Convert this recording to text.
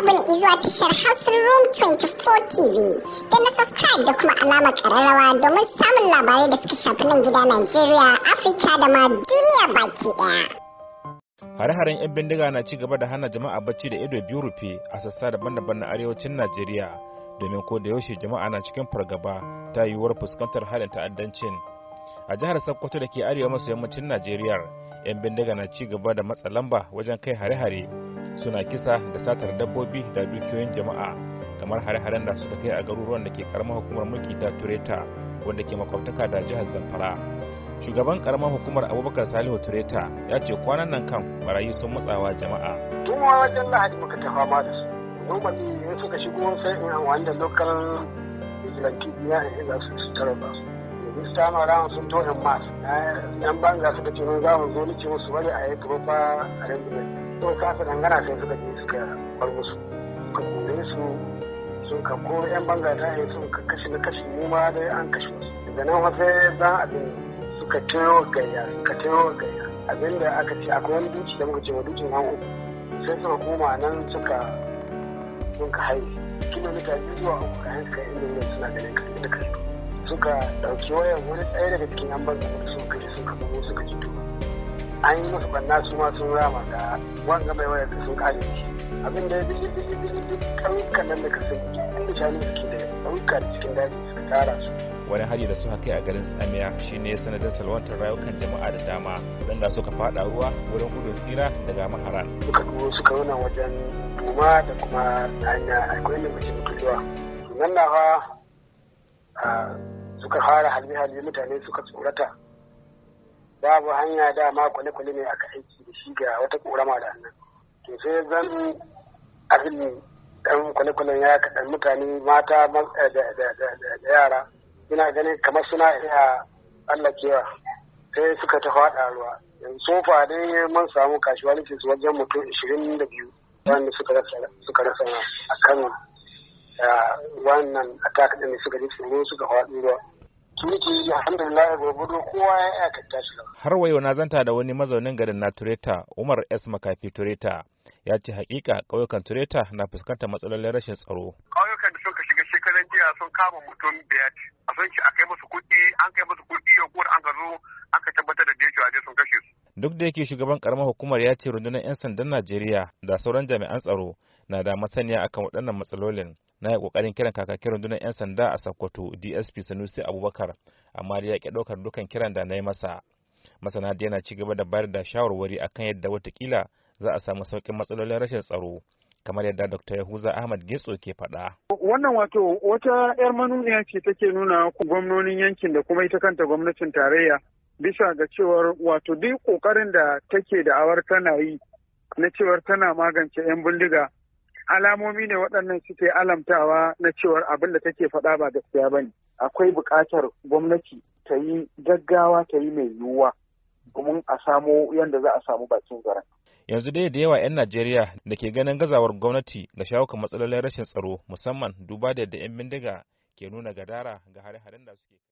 maraba ne zuwa tashar Hausa Room 24 TV. Da na subscribe da kuma alamar ƙararrawa domin samun labarai da suka shafi nan gida Najeriya, Afirka da ma duniya baki ɗaya. Hare-haren 'yan bindiga na ci gaba da hana jama'a bacci da ido biyu rufe a sassa daban-daban na arewacin Najeriya, domin ko da yaushe jama'a na cikin fargaba ta yiwuwar fuskantar harin ta'addancin. A jihar Sokoto da ke arewa maso yammacin Najeriya, 'yan bindiga na ci gaba da matsa lamba wajen kai hare-hare, suna kisa da satar dabbobi da dukiyoyin jama'a, kamar hare-haren da suka kai a garuruwan da ke karamar hukumar mulki ta Tureta, wanda ke makwabtaka da jihar Zamfara. Shugaban karamar hukumar Abubakar Salihu Tureta ya ce kwanan nan kan barayi sun matsawa jama'a. Tun wajen Lahadi muka ta fama da su. Normally in suka shigo sai in amfani da local vigilante biya in za su tara ba su. This time around sun to yan masu. Yan banga suka ce mun za mu zo ni ce musu bari a yi proper arrangement. To kasa dangana sai suka je suka bar musu. Suka kore su sun ka kore yan banga ta yi sun ka kashe na kashe mu ma dai an kashe su. Daga nan wasu zan abin suka tero gayya abinda aka ce akwai wani duci da muka ce wa dukin hannu sai suka koma nan sun ka haihu kilomita 2 zuwa 3 ka hanka inda wurin suna ganin kai da kai suka dauki wayan wani tsaye daga cikin yan banza da suka kashe suka bugu suka jito an yi musu banna su ma sun rama da wanga mai wayar da sun kare shi abin da ya bi ƙauyukan nan da ka sani inda shanu suke da ƙauyuka da cikin daji suka tara su. Wani hari da suka kai a garin Tsamiya shine ya sanadin salwantar rayukan jama'a da dama waɗanda suka fada ruwa wurin gudun tsira daga maharan. Suka nuna wajen duma da kuma hanya akwai ne mace mutuwa. Nan na fa suka fara halbe-halbe mutane suka tsorata. Babu hanya dama kwale-kwale ne aka aiki da shi ga wata ƙorama da nan. To sai zan abin ɗan kwale-kwalen ya kaɗan mutane mata da yara. Ina ganin kamar suna iya tsallakewa sai suka ta faɗa ruwa. Yanzu sofa dai mun samu kasuwanci su wajen mutum 22 wanda suka rasa a kan wannan attack ɗin suka ji tsoro suka faɗi ruwa. Tuniki alhamdulillah gobe kowa ya aikata shi. Har wayo na zanta da wani mazaunin garin na Tureta, Umar S Makafi Tureta, ya ce hakika ƙauyukan Tureta na fuskantar matsalolin rashin tsaro. Ƙauyukan da suka shiga shekaran jiya sun kama mutum biyar. A sun ci a kai musu kuɗi, an kai musu kuɗi yau ko an gazo aka tabbatar da jeji sun kashe su. Duk da yake shugaban karamar hukumar ya ce rundunar 'yan sandan Najeriya da sauran jami'an tsaro na da masaniya akan waɗannan matsalolin. Na yi ƙoƙarin kiran kakakin rundunar 'yan sanda a Sokoto DSP Sanusi Abubakar, amma da ya ƙi ɗaukar dukan kiran da na yi masa. Masana da yana ci gaba da bayar da shawarwari akan yadda watakila za a samu sauƙin matsalolin rashin tsaro, kamar yadda Dr. Yahuza Ahmad Getso ke faɗa. Wannan wato wata 'yar manuniya ce take nuna gwamnonin yankin da kuma ita kanta gwamnatin tarayya bisa ga cewar wato duk ƙoƙarin da take da awar tana yi na cewar tana magance 'yan bindiga alamomi ne waɗannan suke alamtawa na cewar abin da take faɗa ba gaskiya ba ne. Akwai buƙatar gwamnati ta yi gaggawa ta yi mai yiwuwa domin a samo yadda za a samu bakin zaren. Yanzu dai da yawa 'yan Najeriya da ke ganin gazawar gwamnati ga shawo kan matsalolin rashin tsaro, musamman duba da yadda 'yan bindiga ke nuna gadara ga hare-haren da suke